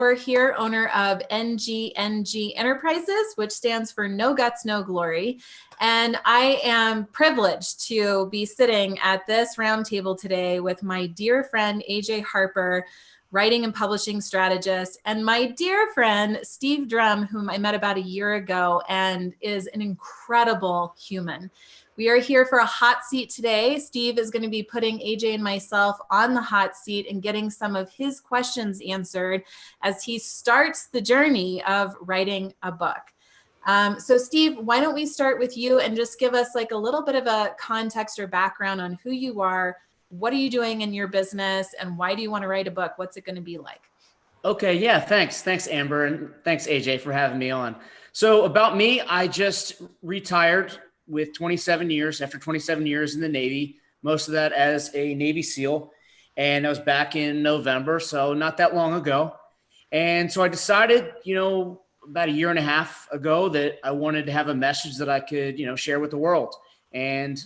Harper here, owner of NGNG Enterprises, which stands for No Guts, No Glory. And I am privileged to be sitting at this roundtable today with my dear friend, AJ Harper, writing and publishing strategist, and my dear friend, Steve Drum, whom I met about a year ago and is an incredible human. We are here for a hot seat today. Steve is going to be putting AJ and myself on the hot seat and getting some of his questions answered as he starts the journey of writing a book. So Steve, why don't we start with you and just give us like a little bit of a context or background on who you are, what are you doing in your business, and why do you want to write a book? What's it going to be like? Okay, yeah, thanks. Thanks, Amber, and thanks, AJ, for having me on. So about me, I just retired with 27 years, after 27 years in the Navy, most of that as a Navy SEAL. And I was back in November, so not that long ago. And so I decided, about a year and a half ago that I wanted to have a message that I could, share with the world. And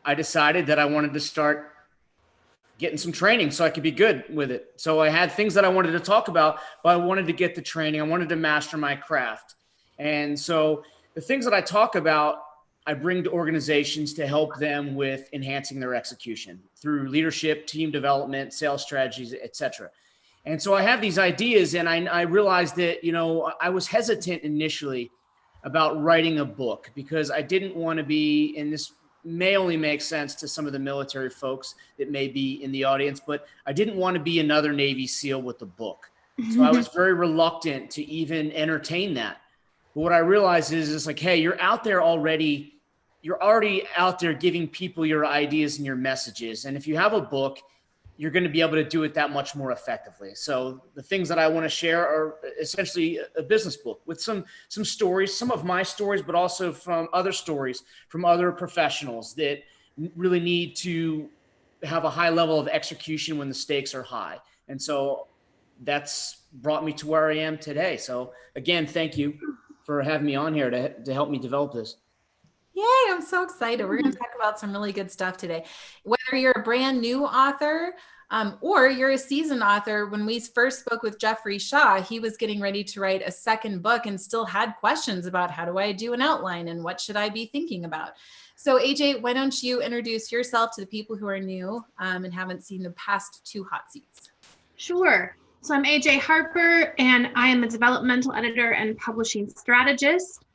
I decided that I wanted to start getting some training so I could be good with it. So I had things that I wanted to talk about, but I wanted to get the training. I wanted to master my craft. And so the things that I talk about, I bring to organizations to help them with enhancing their execution through leadership, team development, sales strategies, et cetera. And so I have these ideas, and I realized that, I was hesitant initially about writing a book because I didn't want to be, and this may only make sense to some of the military folks that may be in the audience, but I didn't want to be another Navy SEAL with a book. So I was very reluctant to even entertain that. But what I realized is it's like, hey, you're already out there giving people your ideas and your messages. And if you have a book, you're going to be able to do it that much more effectively. So the things that I want to share are essentially a business book with some stories, some of my stories, but also from other stories from other professionals that really need to have a high level of execution when the stakes are high. And so that's brought me to where I am today. So again, thank you for having me on here to help me develop this. Yay, I'm so excited. We're going to talk about some really good stuff today. Whether you're a brand new author or you're a seasoned author, when we first spoke with Jeffrey Shaw, he was getting ready to write a second book and still had questions about how do I do an outline and what should I be thinking about. So AJ, why don't you introduce yourself to the people who are new and haven't seen the past two hot seats? Sure. So I'm AJ Harper, and I am a developmental editor and publishing strategist.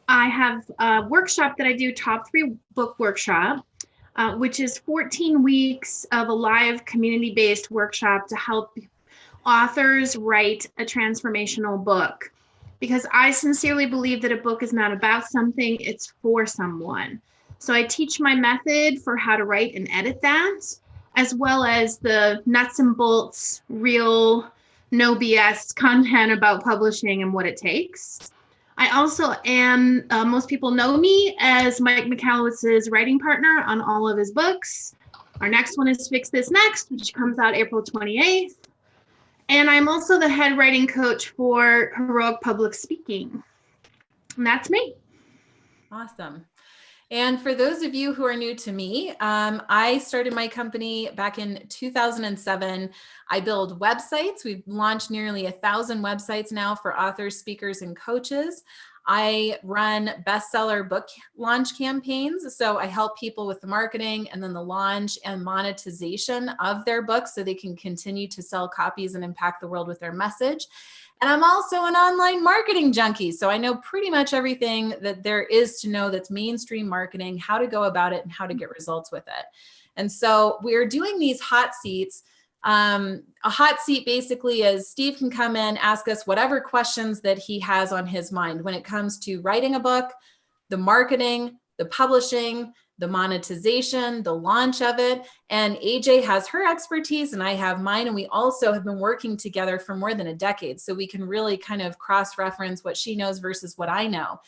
I have a workshop that I do, Top 3 Book Workshop, which is 14 weeks of a live community-based workshop to help authors write a transformational book. Because I sincerely believe that a book is not about something, it's for someone. So I teach my method for how to write and edit that, as well as the nuts and bolts, real, no BS content about publishing and what it takes. I also am, most people know me as Mike Michalowicz's writing partner on all of his books. Our next one is Fix This Next, which comes out April 28th. And I'm also the head writing coach for Heroic Public Speaking. And that's me. Awesome. And for those of you who are new to me, I started my company back in 2007. I build websites. We've launched nearly 1,000 websites now for authors, speakers, and coaches. I run bestseller book launch campaigns. So I help people with the marketing and then the launch and monetization of their books so they can continue to sell copies and impact the world with their message. And I'm also an online marketing junkie. So I know pretty much everything that there is to know that's mainstream marketing, how to go about it, and how to get results with it. And so we're doing these hot seats. A hot seat basically is Steve can come in, ask us whatever questions that he has on his mind when it comes to writing a book, the marketing, the publishing, the monetization, the launch of it. And AJ has her expertise and I have mine. And we also have been working together for more than a decade. So we can really kind of cross-reference what she knows versus what I know.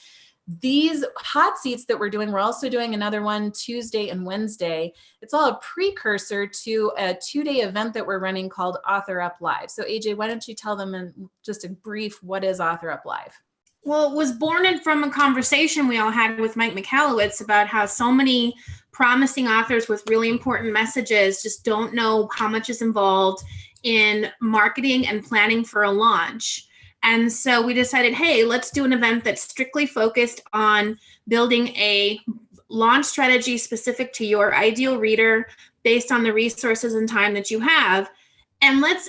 These hot seats that we're doing, we're also doing another one Tuesday and Wednesday. It's all a precursor to a 2-day event that we're running called Author Up Live. So AJ, why don't you tell them in just a brief, what is Author Up Live? Well, it was born from a conversation we all had with Mike Michalowicz about how so many promising authors with really important messages just don't know how much is involved in marketing and planning for a launch. And so we decided, hey, let's do an event that's strictly focused on building a launch strategy specific to your ideal reader based on the resources and time that you have. And let's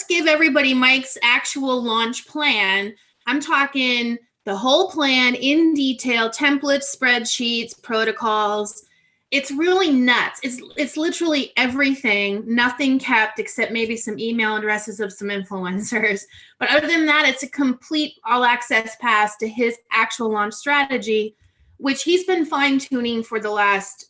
give everybody Mike's actual launch plan. I'm talking the whole plan in detail, templates, spreadsheets, protocols. It's really nuts. It's literally everything, nothing kept except maybe some email addresses of some influencers. But other than that, it's a complete all access pass to his actual launch strategy, which he's been fine tuning for the last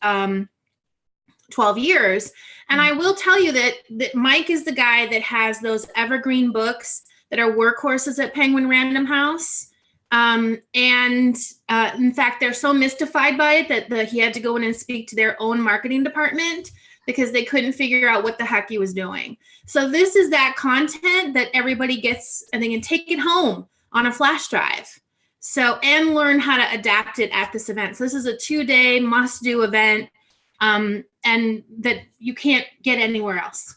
12 years. And I will tell you that Mike is the guy that has those evergreen books that are workhorses at Penguin Random House. In fact, they're so mystified by it that he had to go in and speak to their own marketing department because they couldn't figure out what the heck he was doing. So this is that content that everybody gets and they can take it home on a flash drive. So, and learn how to adapt it at this event. So this is a 2-day must-do event, and that you can't get anywhere else.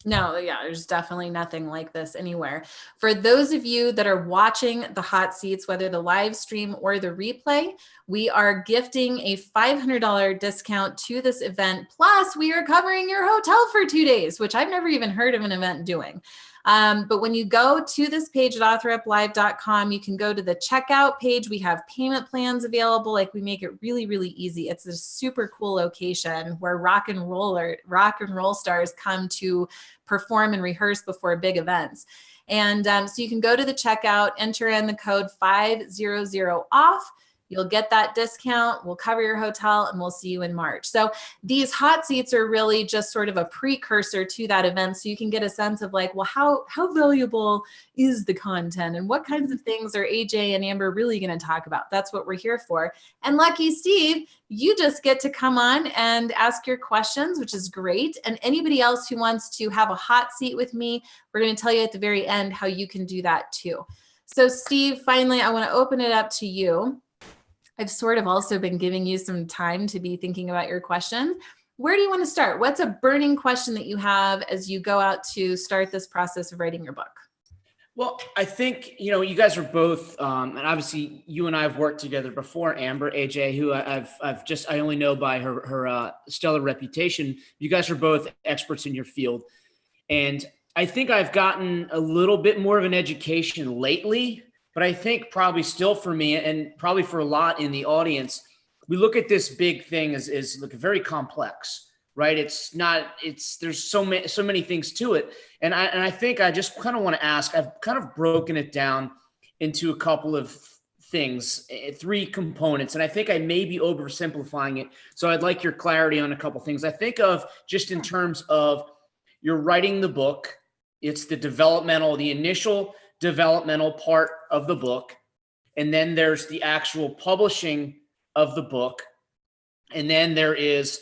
No, yeah, there's definitely nothing like this anywhere. For those of you that are watching the hot seats, whether the live stream or the replay, we are gifting a $500 discount to this event. Plus, we are covering your hotel for 2 days, which I've never even heard of an event doing. But when you go to this page at authoruplive.com, you can go to the checkout page. We have payment plans available. Like, we make it really, really easy. It's a super cool location where rock and roll stars come to perform and rehearse before big events. And so you can go to the checkout, enter in the code 500OFF. You'll get that discount. We'll cover your hotel, and we'll see you in March. So these hot seats are really just sort of a precursor to that event. So you can get a sense of like, well, how valuable is the content, and what kinds of things are AJ and Amber really going to talk about? That's what we're here for. And lucky Steve, you just get to come on and ask your questions, which is great. And anybody else who wants to have a hot seat with me, we're going to tell you at the very end how you can do that too. So Steve, finally, I want to open it up to you. I've sort of also been giving you some time to be thinking about your questions. Where do you want to start? What's a burning question that you have as you go out to start this process of writing your book? Well, I think, you guys are both, and obviously you and I have worked together before, Amber, AJ, who I only know by her stellar reputation. You guys are both experts in your field. And I think I've gotten a little bit more of an education lately. But I think probably still for me, and probably for a lot in the audience, we look at this big thing as very complex, right? There's so many things to it. And I think I just kind of want to ask, I've kind of broken it down into a couple of things, 3 components. And I think I may be oversimplifying it. So I'd like your clarity on a couple things. I think of just in terms of you're writing the book, it's the initial developmental part of the book, and then there's the actual publishing of the book, and then there is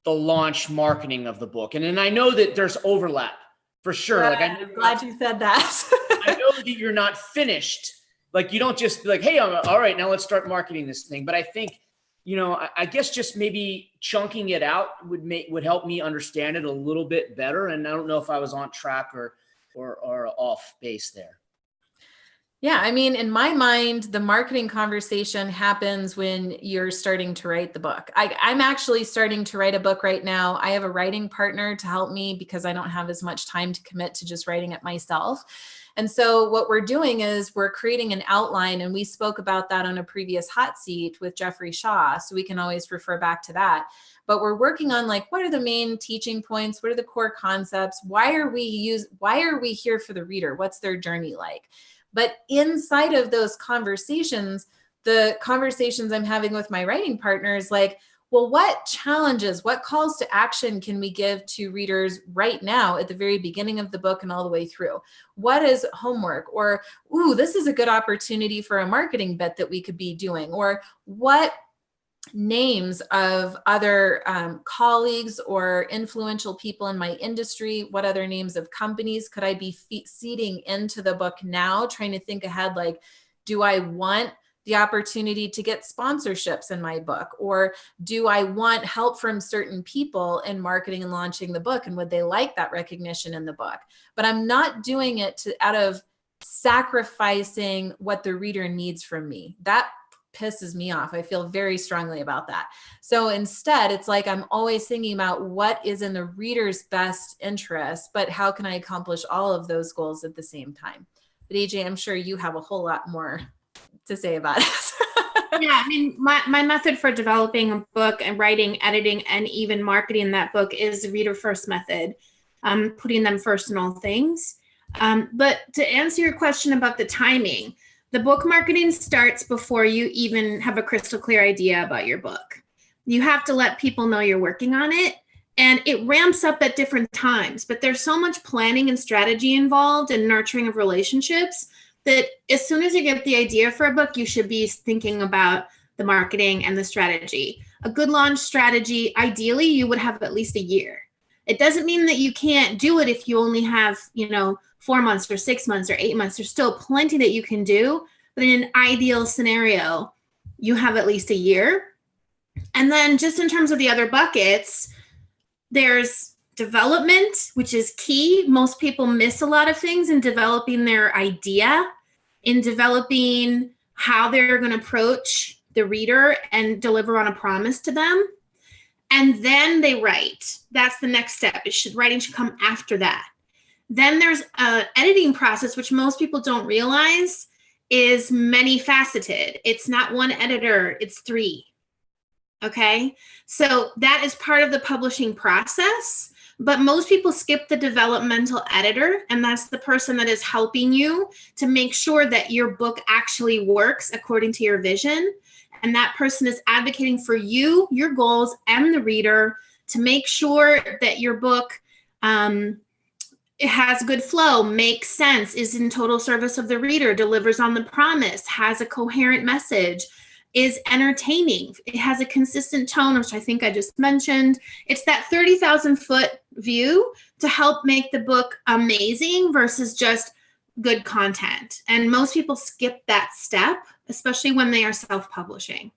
the launch marketing of the book. And then I know that there's overlap for sure. Yeah, I'm glad you said that. I know that you're not finished. Like, you don't just be like, hey, all right, now let's start marketing this thing. But I think, I guess just maybe chunking it out would help me understand it a little bit better. And I don't know if I was on track or off base there. Yeah, I mean, in my mind, the marketing conversation happens when you're starting to write the book. I'm actually starting to write a book right now. I have a writing partner to help me because I don't have as much time to commit to just writing it myself. And so what we're doing is we're creating an outline, and we spoke about that on a previous hot seat with Jeffrey Shaw. So we can always refer back to that. But we're working on like, what are the main teaching points? What are the core concepts? Why are we here for the reader? What's their journey like? But inside of those conversations, the conversations I'm having with my writing partners, like, well, what challenges, what calls to action can we give to readers right now at the very beginning of the book and all the way through? What is homework? Or, ooh, this is a good opportunity for a marketing bit that we could be doing. Or what names of other colleagues or influential people in my industry, what other names of companies could I be seeding into the book now, trying to think ahead, like, do I want the opportunity to get sponsorships in my book? Or do I want help from certain people in marketing and launching the book? And would they like that recognition in the book? But I'm not doing it out of sacrificing what the reader needs from me. That pisses me off. I feel very strongly about that. So instead, it's like I'm always thinking about what is in the reader's best interest, but how can I accomplish all of those goals at the same time? But AJ, I'm sure you have a whole lot more to say about it. Yeah, I mean, my method for developing a book and writing, editing, and even marketing that book is the reader first method, putting them first in all things. But to answer your question about the timing, the book marketing starts before you even have a crystal clear idea about your book. You have to let people know you're working on it, and it ramps up at different times. But there's so much planning and strategy involved and nurturing of relationships that as soon as you get the idea for a book, you should be thinking about the marketing and the strategy. A good launch strategy, ideally, you would have at least a year. It doesn't mean that you can't do it if you only have, 4 months or 6 months or 8 months. There's still plenty that you can do. But in an ideal scenario, you have at least a year. And then just in terms of the other buckets, there's development, which is key. Most people miss a lot of things in developing their idea, in developing how they're going to approach the reader and deliver on a promise to them. And then they write. That's the next step. Writing should come after that. Then there's an editing process, which most people don't realize is many faceted. It's not one editor, it's 3. Okay. So that is part of the publishing process, but most people skip the developmental editor, and that's the person that is helping you to make sure that your book actually works according to your vision. And that person is advocating for you, your goals, and the reader to make sure that your book it has good flow, makes sense, is in total service of the reader, delivers on the promise, has a coherent message, is entertaining. It has a consistent tone, which I think I just mentioned. It's that 30,000 foot view to help make the book amazing versus just good content. And most people skip that step, especially when they are self-publishing.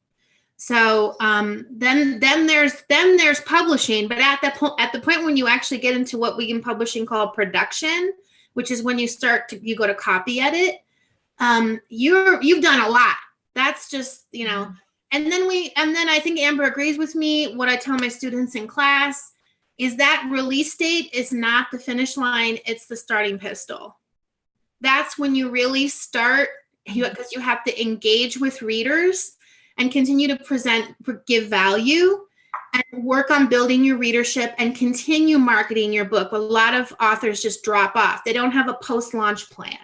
So then there's publishing, but at the point when you actually get into what we in publishing call production, which is when you go to copy edit, you've done a lot. That's just, and then I think Amber agrees with me. What I tell my students in class is that release date is not the finish line. It's the starting pistol. That's when you really start, because you have to engage with readers and continue to give value and work on building your readership and continue marketing your book. A lot of authors just drop off. They don't have a post-launch plan.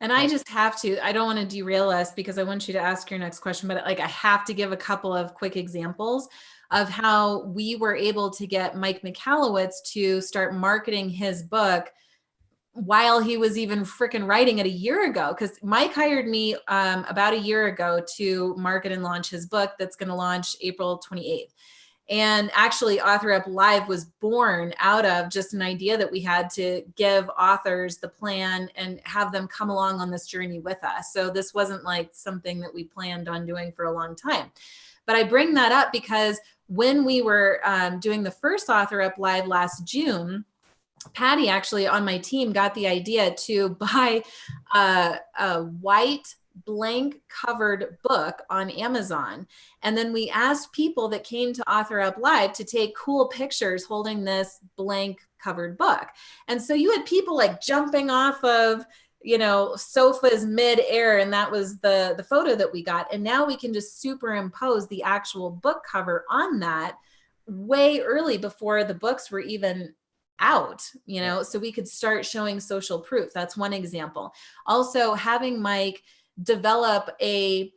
And I just have to, I don't want to derail us because I want you to ask your next question, but I have to give a couple of quick examples of how we were able to get Mike Michalowicz to start marketing his book while he was even freaking writing it a year ago. Because Mike hired me about a year ago to market and launch his book that's going to launch April 28th. And actually, Author Up Live was born out of just an idea that we had to give authors the plan and have them come along on this journey with us. So this wasn't like something that we planned on doing for a long time. But I bring that up because when we were doing the first Author Up Live last June, Patty actually on my team got the idea to buy a white blank covered book on Amazon. And then we asked people that came to Author Up Live to take cool pictures holding this blank covered book. And so you had people like jumping off of, sofas mid-air, and that was the photo that we got. And now we can just superimpose the actual book cover on that way early before the books were even out, so we could start showing social proof. That's one example. Also having Mike develop a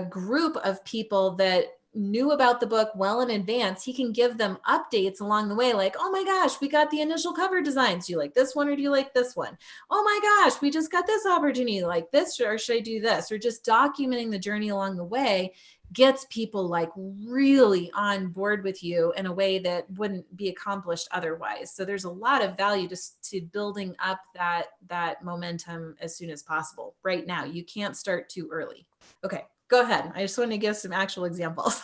group of people that knew about the book well in advance, he can give them updates along the way. Like, oh my gosh, we got the initial cover designs. Do you like this one or do you like this one? Oh my gosh, we just got this opportunity, like this, or should I do this? Or just documenting the journey along the way gets people like really on board with you in a way that wouldn't be accomplished otherwise. So there's a lot of value to building up that momentum as soon as possible. Right now, you can't start too early. Okay, go ahead. I just want to give some actual examples.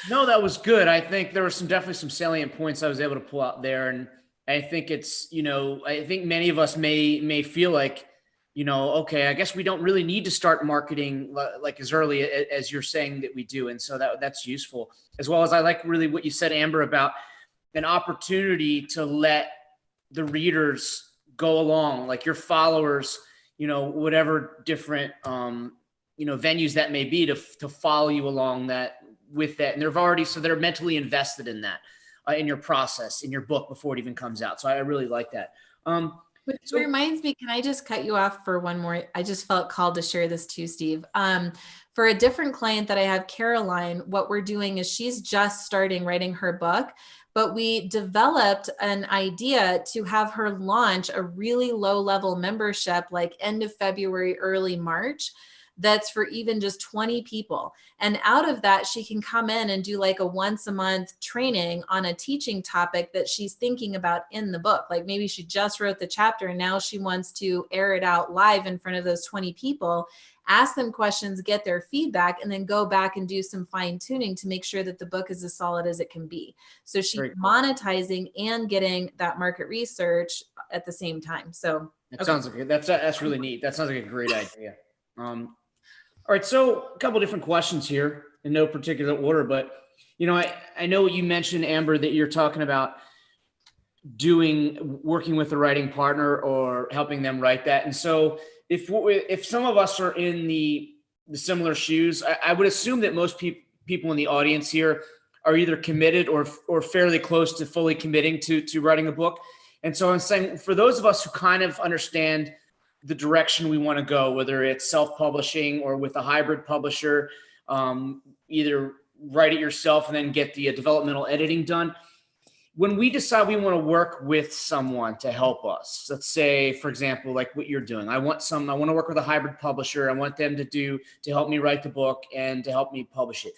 No, that was good. I think there were definitely some salient points I was able to pull out there. And I think it's, I think many of us may feel like, okay, I guess we don't really need to start marketing like as early as you're saying that we do. And so that's useful, as well as I like really what you said, Amber, about an opportunity to let the readers go along, like your followers, whatever different, venues that may be, to follow you along with that. And they're mentally invested in that, in your process, in your book before it even comes out. So I really like that. Which reminds me, can I just cut you off for one more? I just felt called to share this too, Steve. For a different client that I have, Caroline, what we're doing is she's just starting writing her book, but we developed an idea to have her launch a really low-level membership like end of February, early March, that's for even just 20 people. And out of that, she can come in and do like a once a month training on a teaching topic that she's thinking about in the book. Like maybe she just wrote the chapter and now she wants to air it out live in front of those 20 people, ask them questions, get their feedback, and then go back and do some fine tuning to make sure that the book is as solid as it can be. So she's monetizing and getting that market research at the same time. So that sounds like that's really neat. That sounds like a great idea. All right, so a couple different questions here in no particular order, but I know you mentioned, Amber, that you're talking about working with a writing partner or helping them write that. And so if some of us are in the similar shoes, I would assume that most people in the audience here are either committed or fairly close to fully committing to writing a book. And so I'm saying, for those of us who kind of understand the direction we want to go, whether it's self-publishing or with a hybrid publisher, either write it yourself and then get the developmental editing done. When we decide we want to work with someone to help us, let's say, for example, like what you're doing, I want to work with a hybrid publisher. I want them to help me write the book and to help me publish it.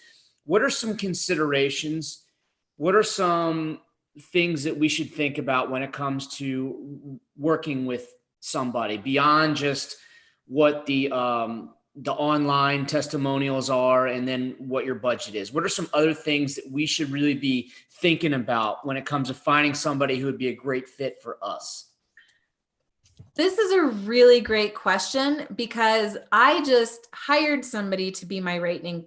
What are some considerations? What are some things that we should think about when it comes to working with somebody beyond just what the online testimonials are and then what your budget is? What are some other things that we should really be thinking about when it comes to finding somebody who would be a great fit for us? This is a really great question because I just hired somebody to be my writing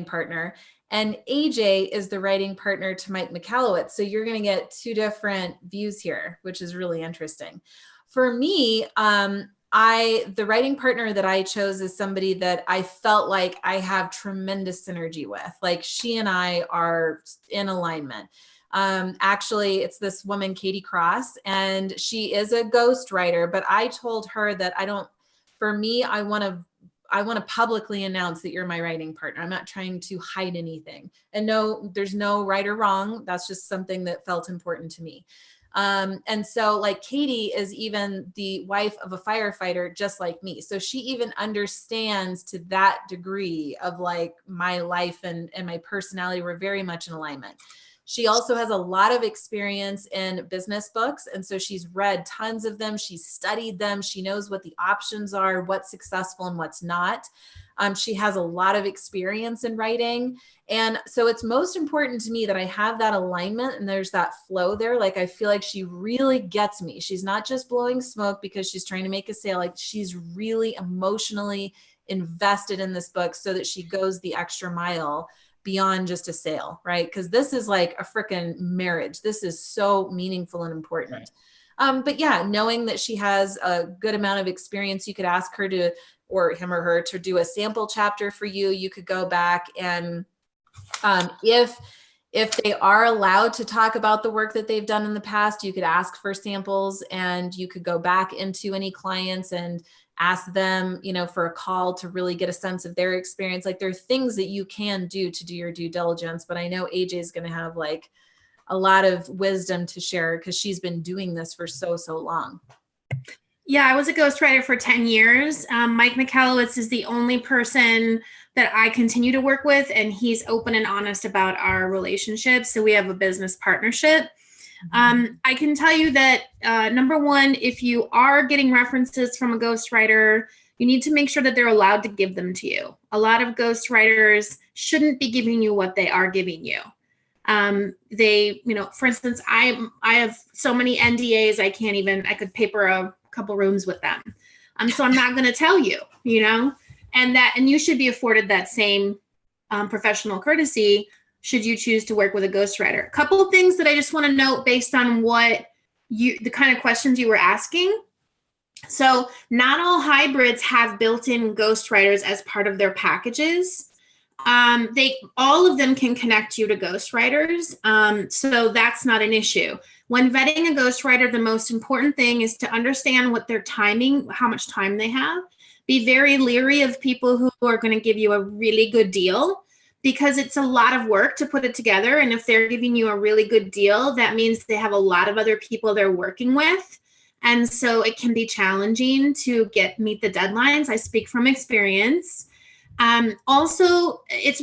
partner, and AJ is the writing partner to Mike Michalowicz. So you're going to get two different views here, which is really interesting. For me, the writing partner that I chose is somebody that I felt like I have tremendous synergy with. Like she and I are in alignment. Actually, it's this woman, Katie Cross, and she is a ghostwriter, but I told her that I want to publicly announce that you're my writing partner. I'm not trying to hide anything. And no, there's no right or wrong. That's just something that felt important to me. And so like Katie is even the wife of a firefighter, just like me. So she even understands to that degree of like my life and my personality. We're very much in alignment. She also has a lot of experience in business books. And so she's read tons of them. She's studied them. She knows what the options are, what's successful and what's not. She has a lot of experience in writing. And so it's most important to me that I have that alignment and there's that flow there. Like, I feel like she really gets me. She's not just blowing smoke because she's trying to make a sale. Like, she's really emotionally invested in this book so that she goes the extra mile beyond just a sale, right? Because this is like a freaking marriage. This is so meaningful and important. Right. But yeah, knowing that she has a good amount of experience, you could ask her to, or him or her, to do a sample chapter for you. You could go back and if they are allowed to talk about the work that they've done in the past, you could ask for samples and you could go back into any clients and ask them, for a call to really get a sense of their experience. Like, there are things that you can do to do your due diligence, but I know AJ is going to have like a lot of wisdom to share because she's been doing this for so long. Yeah, I was a ghostwriter for 10 years. Mike McAllowitz is the only person that I continue to work with, and he's open and honest about our relationship. So we have a business partnership. I can tell you that, number one, if you are getting references from a ghostwriter, you need to make sure that they're allowed to give them to you. A lot of ghostwriters shouldn't be giving you what they are giving you. For instance, I have so many NDAs, I could paper a couple rooms with them. So I'm not going to tell you, and you should be afforded that same professional courtesy should you choose to work with a ghostwriter. A couple of things that I just want to note based on the kind of questions you were asking. So not all hybrids have built-in ghostwriters as part of their packages. All of them can connect you to ghostwriters. So that's not an issue. When vetting a ghostwriter, the most important thing is to understand what their timing, how much time they have. Be very leery of people who are going to give you a really good deal, because it's a lot of work to put it together. And if they're giving you a really good deal, that means they have a lot of other people they're working with. And so it can be challenging to meet the deadlines. I speak from experience. Also, it's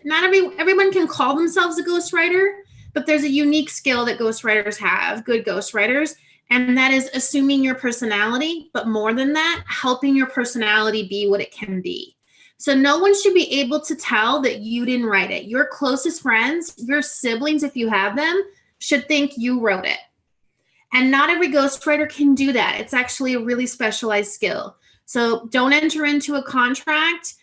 not everyone can call themselves a ghostwriter, but there's a unique skill that ghostwriters have, good ghostwriters, and that is assuming your personality, but more than that, helping your personality be what it can be. So no one should be able to tell that you didn't write it. Your closest friends, your siblings, if you have them, should think you wrote it. And not every ghostwriter can do that. It's actually a really specialized skill. So don't enter into a contract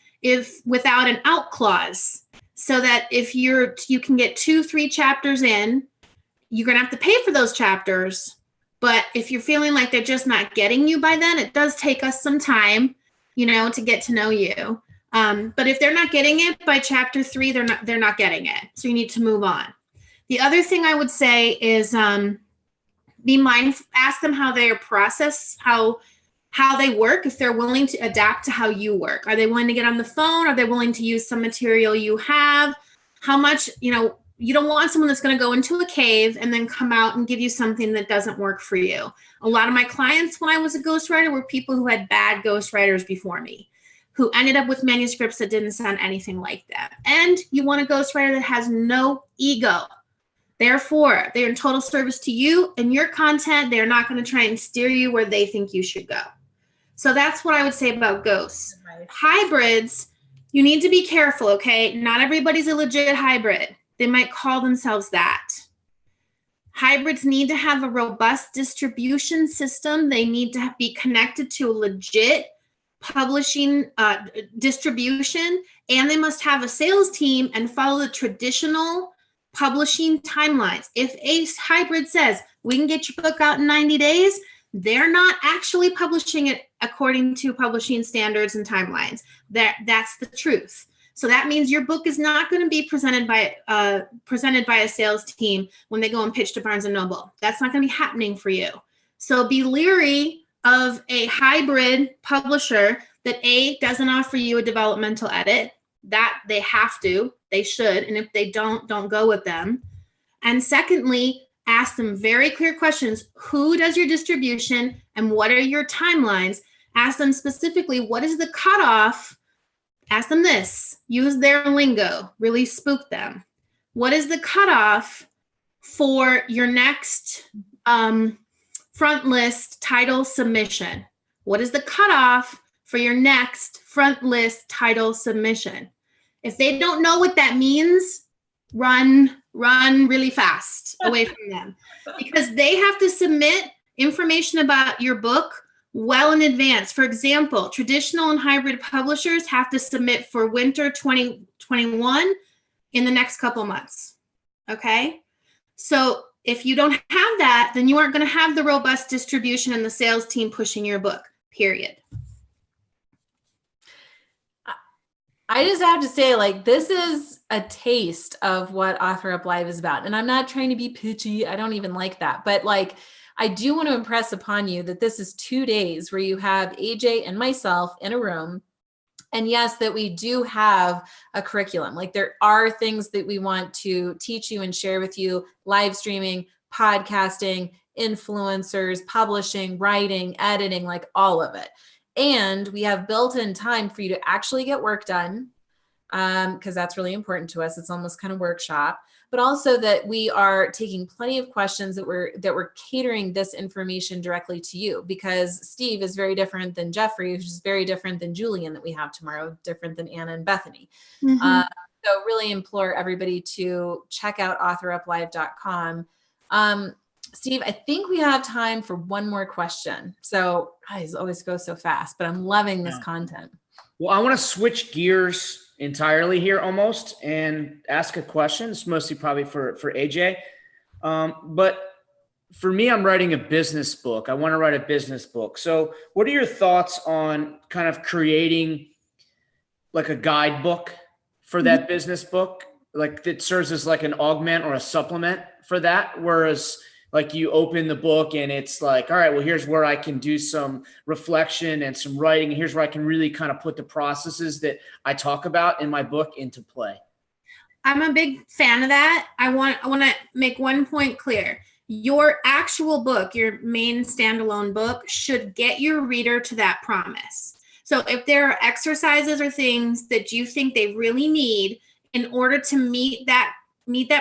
without an out clause, so that if you can get 2-3 chapters in, you're going to have to pay for those chapters. But if you're feeling like they're just not getting you by then, it does take us some time, to get to know you. But if they're not getting it by chapter 3, they're not getting it. So you need to move on. The other thing I would say is be mindful, ask them how they process, how they work, if they're willing to adapt to how you work. Are they willing to get on the phone? Are they willing to use some material you have? How much, you don't want someone that's going to go into a cave and then come out and give you something that doesn't work for you. A lot of my clients when I was a ghostwriter were people who had bad ghostwriters before me, who ended up with manuscripts that didn't sound anything like that. And you want a ghostwriter that has no ego. Therefore, they're in total service to you and your content. They're not going to try and steer you where they think you should go. So that's what I would say about ghosts. Right. Hybrids, you need to be careful, okay? Not everybody's a legit hybrid. They might call themselves that. Hybrids need to have a robust distribution system. They need to be connected to a legit publishing distribution, and they must have a sales team and follow the traditional publishing timelines. If a hybrid says, we can get your book out in 90 days, they're not actually publishing it according to publishing standards and timelines. That's the truth. So that means your book is not going to be presented by a sales team when they go and pitch to Barnes & Noble. That's not going to be happening for you. So be leery of a hybrid publisher that doesn't offer you a developmental edit. That they have to, they should. And if they don't go with them. And secondly, ask them very clear questions. Who does your distribution and what are your timelines? Ask them specifically, what is the cutoff? Ask them this, use their lingo, really spook them. What is the cutoff for your next front list title submission? What is the cutoff for your next front list title submission? If they don't know what that means, run really fast away from them, because they have to submit information about your book well in advance. For example, traditional and hybrid publishers have to submit for winter 2021 in the next couple months. Okay. So if you don't have that, then you aren't going to have the robust distribution and the sales team pushing your book, period. I just have to say, like, this is a taste of what Author Up Live is about. And I'm not trying to be pitchy. I don't even like that. But like, I do want to impress upon you that this is 2 days where you have AJ and myself in a room. And yes, that we do have a curriculum. Like there are things that we want to teach you and share with you: live streaming, podcasting, influencers, publishing, writing, editing, like all of it. And we have built-in time for you to actually get work done, because that's really important to us. It's almost kind of workshop, but also that we are taking plenty of questions, that we're catering this information directly to you, because Steve is very different than Jeffrey, which is very different than Julian that we have tomorrow, different than Anna and Bethany. So really implore everybody to check out authoruplive.com. Steve, I think we have time for one more question. So guys, always go so fast, but I'm loving this content. Well, I want to switch gears entirely here almost and ask a question. It's mostly probably for AJ. But for me, I'm writing a business book. I want to write a business book. So what are your thoughts on kind of creating like a guidebook for that business book? Like that serves as like an augment or a supplement for that. Whereas like you open the book and it's like, all right, well, here's where I can do some reflection and some writing. And here's where I can really kind of put the processes that I talk about in my book into play. I'm a big fan of that. I want to make one point clear. Your actual book, your main standalone book, should get your reader to that promise. So if there are exercises or things that you think they really need in order to meet that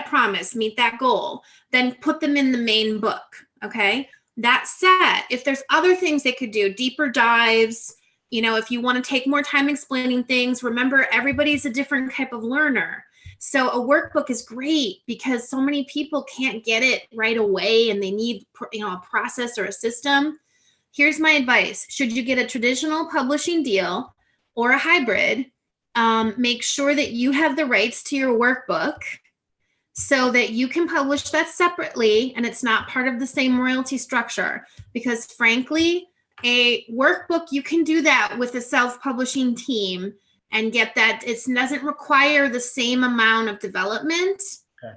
promise, meet that goal, then put them in the main book, okay? That said, if there's other things they could do, deeper dives, if you want to take more time explaining things, remember everybody's a different type of learner. So a workbook is great because so many people can't get it right away and they need, a process or a system. Here's my advice. Should you get a traditional publishing deal or a hybrid, make sure that you have the rights to your workbook so that you can publish that separately and it's not part of the same royalty structure. Because frankly, a workbook, you can do that with a self-publishing team and get that. It doesn't require the same amount of development. Okay.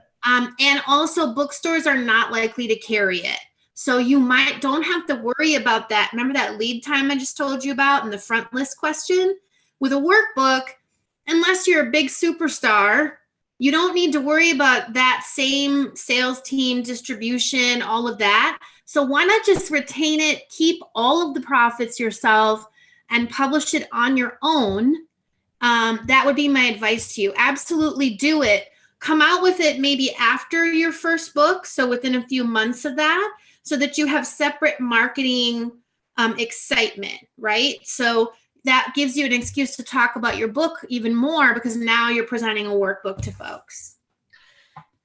And also bookstores are not likely to carry it. So you don't have to worry about that. Remember that lead time I just told you about in the front list question? With a workbook, unless you're a big superstar, you don't need to worry about that same sales team, distribution, all of that. So why not just retain it, keep all of the profits yourself, and publish it on your own? That would be my advice to you. Absolutely do it. Come out with it maybe after your first book, so within a few months of that, so that you have separate marketing excitement, right? So that gives you an excuse to talk about your book even more because now you're presenting a workbook to folks.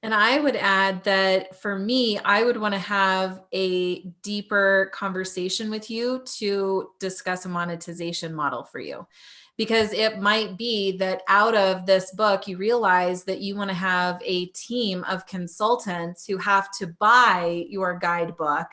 And I would add that for me, I would want to have a deeper conversation with you to discuss a monetization model for you. Because it might be that out of this book, you realize that you want to have a team of consultants who have to buy your guidebook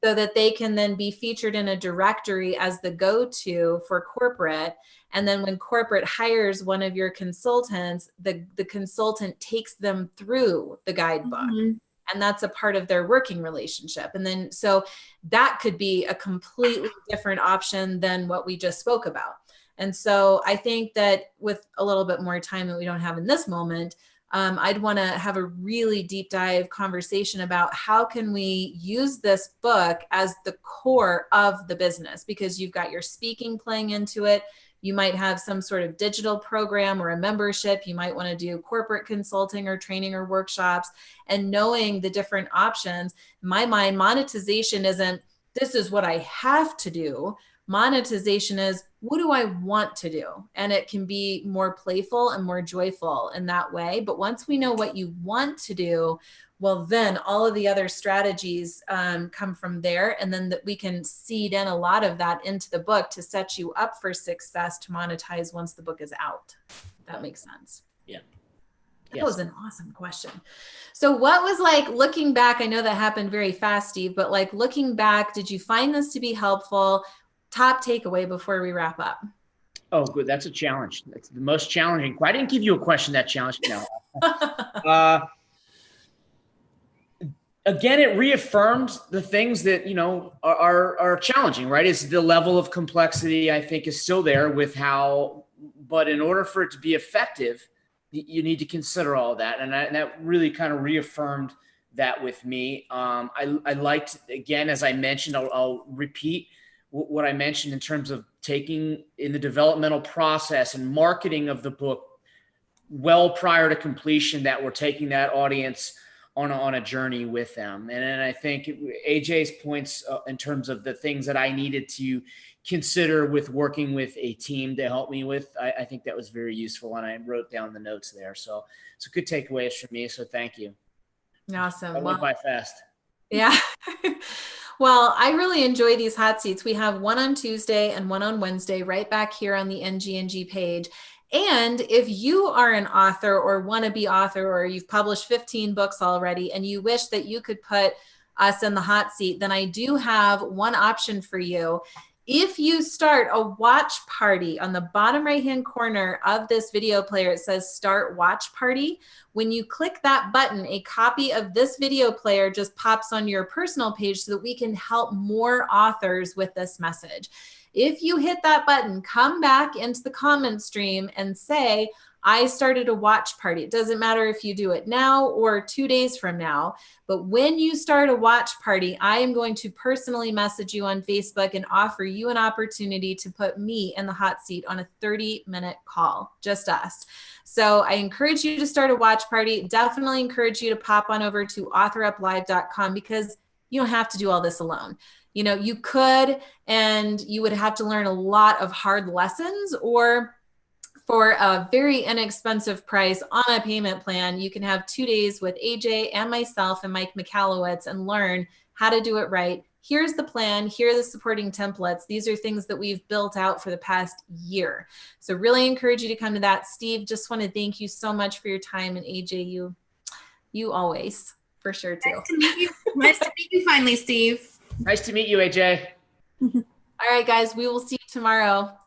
so that they can then be featured in a directory as the go-to for corporate. And then when corporate hires one of your consultants, the consultant takes them through the guidebook. And that's a part of their working relationship. And then, so that could be a completely different option than what we just spoke about. And so I think that with a little bit more time that we don't have in this moment, I'd want to have a really deep dive conversation about how can we use this book as the core of the business, because you've got your speaking playing into it. You might have some sort of digital program or a membership. You might want to do corporate consulting or training or workshops, and knowing the different options. In my mind, monetization isn't, this is what I have to do. Monetization is, what do I want to do? And it can be more playful and more joyful in that way. But once we know what you want to do, well, then all of the other strategies come from there. And then that we can seed in a lot of that into the book to set you up for success to monetize once the book is out. If that makes sense. Yeah. That was an awesome question. So what was like looking back? I know that happened very fast, Steve, but like looking back, did you find this to be helpful? Top takeaway before we wrap up. Oh, good. That's a challenge. That's the most challenging. I didn't give you a question that challenged. No. Again, it reaffirmed the things that, you know, are challenging, right? It's the level of complexity, I think, is still there with how, but in order for it to be effective, you need to consider all that. And that really kind of reaffirmed that with me. I liked, again, as I mentioned, I'll repeat what I mentioned in terms of taking in the developmental process and marketing of the book well prior to completion, that we're taking that audience on a journey with them. And then I think AJ's points in terms of the things that I needed to consider with working with a team to help me with, I think that was very useful. And I wrote down the notes there. So it's a good takeaways for me. So thank you. Awesome. That went by fast. Yeah. Well, I really enjoy these hot seats. We have one on Tuesday and one on Wednesday right back here on the NGNG page. And if you are an author or wannabe author, or you've published 15 books already and you wish that you could put us in the hot seat, then I do have one option for you. If you start a watch party on the bottom right-hand corner of this video player, it says Start Watch Party. When you click that button, a copy of this video player just pops on your personal page so that we can help more authors with this message. If you hit that button, come back into the comment stream and say, I started a watch party. It doesn't matter if you do it now or 2 days from now, but when you start a watch party, I am going to personally message you on Facebook and offer you an opportunity to put me in the hot seat on a 30-minute call, just us. So I encourage you to start a watch party. Definitely encourage you to pop on over to authoruplive.com, because you don't have to do all this alone. You know, you could, and you would have to learn a lot of hard lessons, or for a very inexpensive price on a payment plan, you can have 2 days with AJ and myself and Mike Michalowicz and learn how to do it right. Here's the plan. Here are the supporting templates. These are things that we've built out for the past year. So really encourage you to come to that. Steve, just want to thank you so much for your time. And AJ, you always, for sure too. Nice to meet you. Nice to meet you finally, Steve. Nice to meet you, AJ. All right, guys, we will see you tomorrow.